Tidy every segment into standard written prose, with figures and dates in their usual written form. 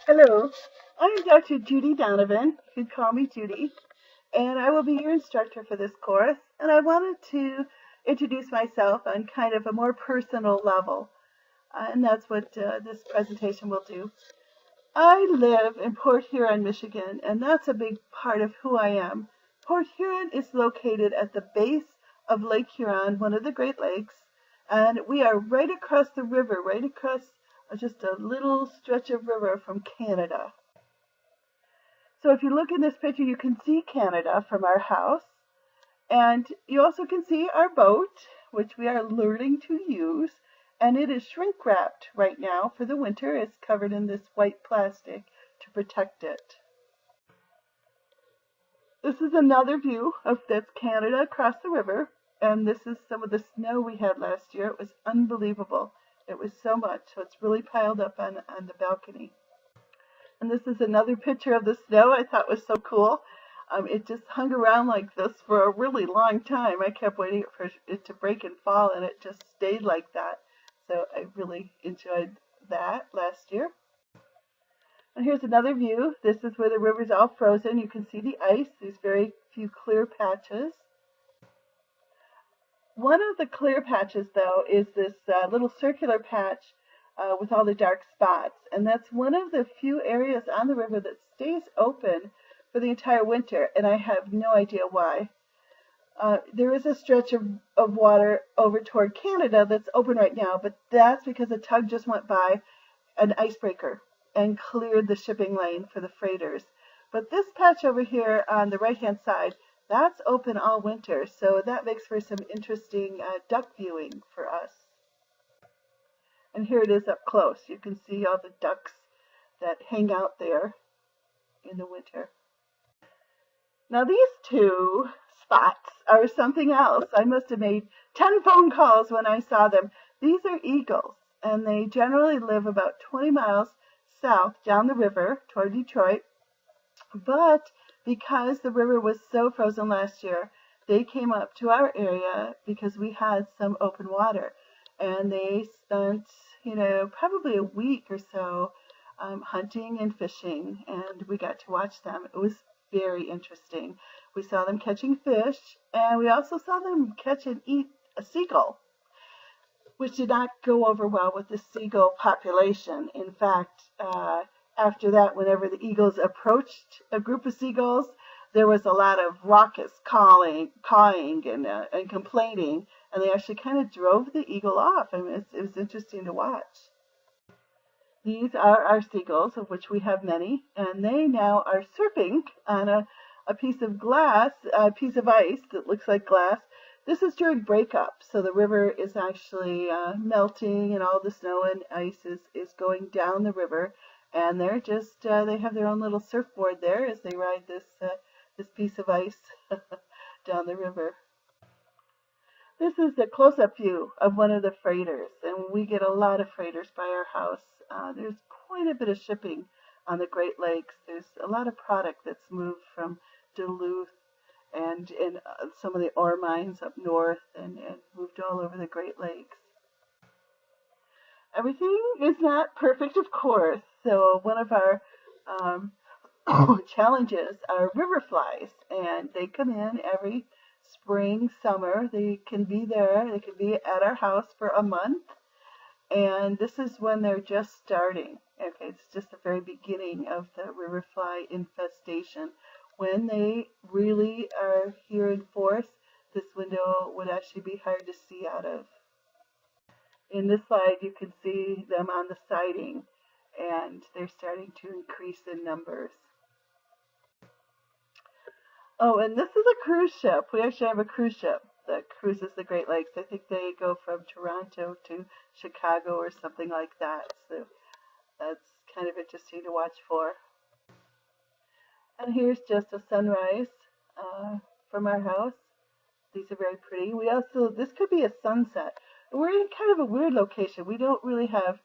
Hello, I'm Dr. Judy Donovan. You can call me Judy, and I will be your instructor for this course. And I wanted to introduce myself on kind of a more personal level, and that's what this presentation will do. I live in Port Huron, Michigan, and that's a big part of who I am. Port Huron is located at the base of Lake Huron, one of the Great Lakes, and we are right across the river, right across just a little stretch of river from Canada. So if you look in this picture, you can see Canada from our house, and you also can see our boat, which we are learning to use, and it is shrink wrapped right now for the winter. It's covered in this white plastic to protect it. This is another view of that's Canada across the river, and this is some of the snow we had last year. It was unbelievable. It was so much, so it's really piled up on the balcony. And this is another picture of the snow I thought was so cool. It just hung around like this for a really long time. I kept waiting for it to break and fall, and it just stayed like that. So I really enjoyed that last year. And here's another view. This is where the river's all frozen. You can see the ice. There's very few clear patches. One of the clear patches, though, is this little circular patch with all the dark spots. And that's one of the few areas on the river that stays open for the entire winter, and I have no idea why. There is a stretch of water over toward Canada that's open right now, but that's because a tug just went by an icebreaker and cleared the shipping lane for the freighters. But this patch over here on the right-hand side, that's open all winter, so that makes for some interesting duck viewing for us. And here it is up close. You can see all the ducks that hang out there in the winter. Now these two spots are something else. I must have made 10 phone calls when I saw them. These are eagles, and they generally live about 20 miles south down the river toward Detroit. But because the river was so frozen last year, they came up to our area because we had some open water. And they spent, probably a week or so hunting and fishing, and we got to watch them. It was very interesting. We saw them catching fish, and we also saw them catch and eat a seagull, which did not go over well with the seagull population. In fact, after that, whenever the eagles approached a group of seagulls, there was a lot of raucous cawing and complaining, and they actually kind of drove the eagle off. I mean, it was interesting to watch. These are our seagulls, of which we have many, and they now are surfing on a piece of glass, a piece of ice that looks like glass. This is during breakup, so the river is actually melting, and all the snow and ice is going down the river, and they're just they have their own little surfboard there as they ride this piece of ice down the river. This is a close-up view of one of the freighters, and we get a lot of freighters by our house. There's quite a bit of shipping on the Great Lakes. There's a lot of product that's moved from Duluth and in some of the ore mines up north and moved all over the Great Lakes. Everything is not perfect, of course, so one of our challenges are river flies, and they come in every spring, summer. They can be there. They can be at our house for a month, and this is when they're just starting. Okay, it's just the very beginning of the river fly infestation. When they really are here in force, this window would actually be hard to see out of. In this slide, you can see them on the siding, and they're starting to increase in numbers. Oh, and this is a cruise ship. We actually have a cruise ship that cruises the Great Lakes. I think they go from Toronto to Chicago or something like that. So that's kind of interesting to watch for. And here's just a sunrise from our house. These are very pretty. This could be a sunset. We're in kind of a weird location. We don't really have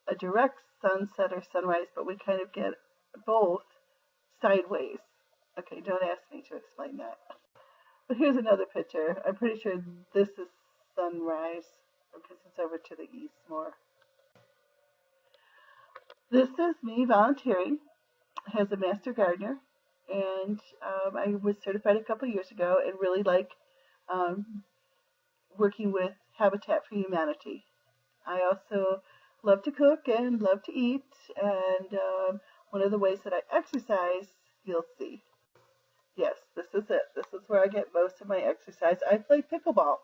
a direct sunset or sunrise, but we kind of get both sideways. Okay, don't ask me to explain that. But here's another picture. I'm pretty sure this is sunrise because it's over to the east more. This is me volunteering as a master gardener, and I was certified a couple years ago and really like um, working with Habitat for Humanity. I also love to cook and love to eat, and one of the ways that I exercise, you'll see. Yes, this is it. This is where I get most of my exercise. I play pickleball,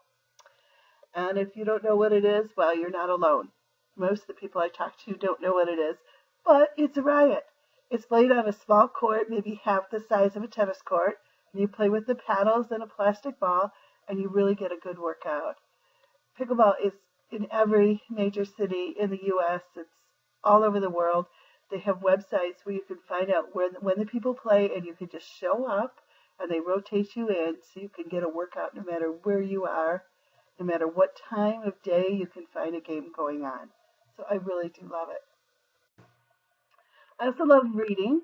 and if you don't know what it is, well, you're not alone. Most of the people I talk to don't know what it is, but it's a riot. It's played on a small court, maybe half the size of a tennis court, and you play with the paddles and a plastic ball, and you really get a good workout. Pickleball is in every major city in the U.S. It's all over the world. They have websites where you can find out when the people play, and you can just show up, and they rotate you in so you can get a workout no matter where you are, no matter what time of day you can find a game going on. So I really do love it. I also love reading,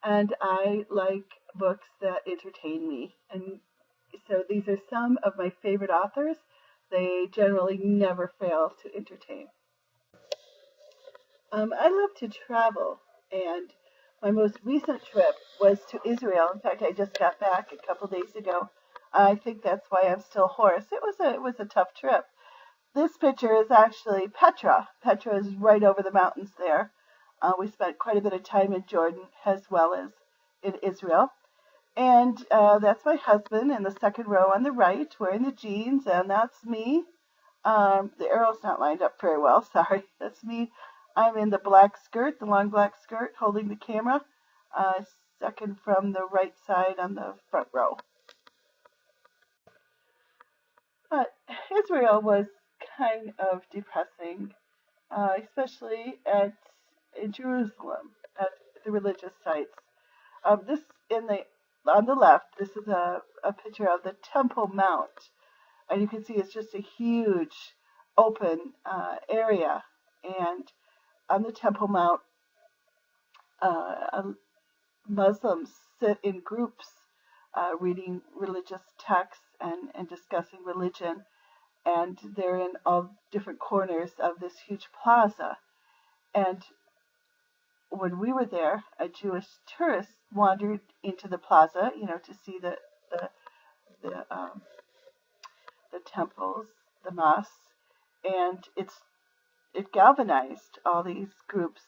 and I like books that entertain me. And so these are some of my favorite authors. They generally never fail to entertain. I love to travel, and my most recent trip was to Israel. In fact, I just got back a couple days ago. I think that's why I'm still hoarse. It was a tough trip. This picture is actually Petra. Petra is right over the mountains there. We spent quite a bit of time in Jordan as well as in Israel. And that's my husband in the second row on the right, wearing the jeans, and that's me. The arrow's not lined up very well, sorry. That's me. I'm in the black skirt, the long black skirt, holding the camera, second from the right side on the front row. But Israel was kind of depressing, especially in Jerusalem, at the religious sites. This on the left, this is a picture of the Temple Mount, and you can see it's just a huge open area. And on the Temple Mount, Muslims sit in groups reading religious texts and discussing religion, and they're in all different corners of this huge plaza. And when we were there, a Jewish tourist wandered into the plaza, to see the temples, the mosques, and it galvanized all these groups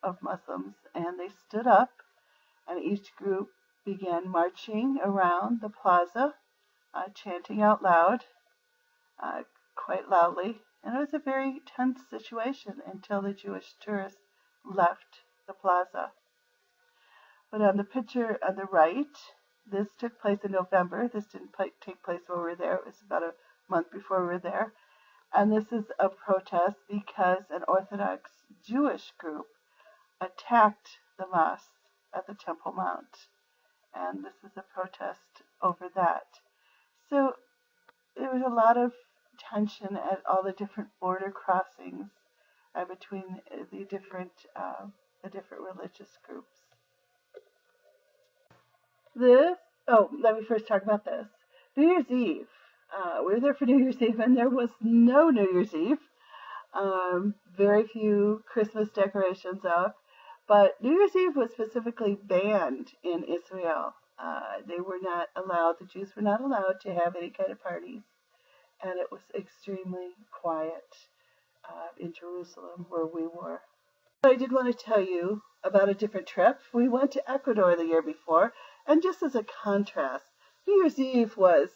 of Muslims, and they stood up, and each group began marching around the plaza, chanting out loud, quite loudly, and it was a very tense situation until the Jewish tourists left the plaza. But on the picture on the right, this took place in November. This didn't take place while we were there. It was about a month before we were there. And this is a protest because an Orthodox Jewish group attacked the mosque at the Temple Mount. And this is a protest over that. So there was a lot of tension at all the different border crossings between the different religious groups. Let me first talk about this. New Year's Eve. We were there for New Year's Eve, and there was no New Year's Eve. Very few Christmas decorations up. But New Year's Eve was specifically banned in Israel. They were not allowed, the Jews were not allowed to have any kind of parties. And it was extremely quiet in Jerusalem where we were. I did want to tell you about a different trip. We went to Ecuador the year before, and just as a contrast, New Year's Eve was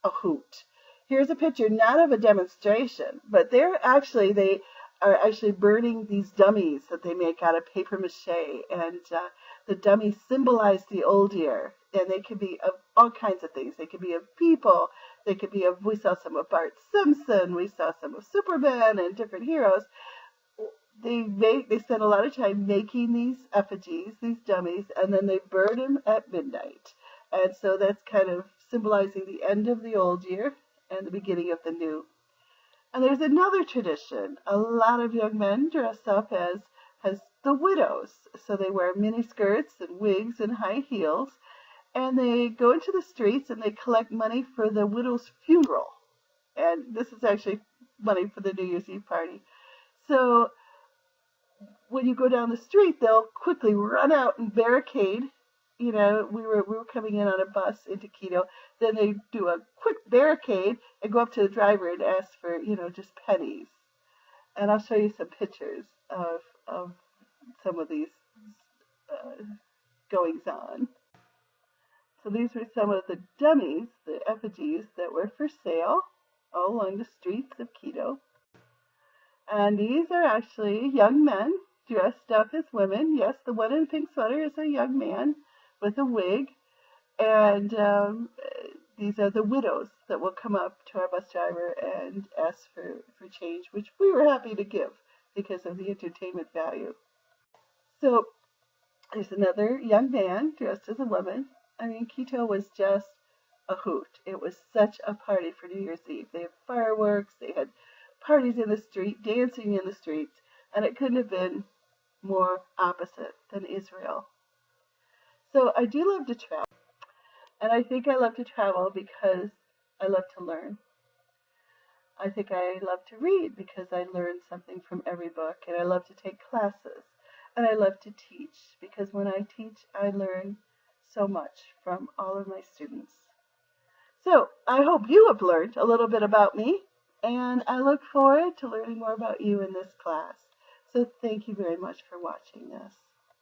a hoot. Here's a picture, not of a demonstration, but they are actually burning these dummies that they make out of paper mache, and the dummies symbolize the old year, and they could be of all kinds of things. They could be of people. They could be of, we saw some of Bart Simpson, we saw some of Superman and different heroes. They spend a lot of time making these effigies, these dummies, and then they burn them at midnight. And so that's kind of symbolizing the end of the old year and the beginning of the new. And there's another tradition. A lot of young men dress up as the widows. So they wear mini skirts and wigs and high heels, and they go into the streets and they collect money for the widow's funeral. And this is actually money for the New Year's Eve party. So when you go down the street, they'll quickly run out and barricade. You know, we were coming in on a bus into Quito. Then they do a quick barricade and go up to the driver and ask for, you know, just pennies. And I'll show you some pictures of some of these goings on. So these were some of the dummies, the effigies that were for sale all along the streets of Quito. And these are actually young men dressed up as women. Yes, the one in the pink sweater is a young man with a wig. And these are the widows that will come up to our bus driver and ask for change, which we were happy to give because of the entertainment value. So there's another young man dressed as a woman. I mean, Quito was just a hoot. It was such a party for New Year's Eve. They had fireworks, they had parties in the street, dancing in the streets, and it couldn't have been more opposite than Israel. So I do love to travel. And I think I love to travel because I love to learn. I think I love to read because I learn something from every book, and I love to take classes, and I love to teach because when I teach, I learn so much from all of my students. So I hope you have learned a little bit about me, and I look forward to learning more about you in this class. So thank you very much for watching this.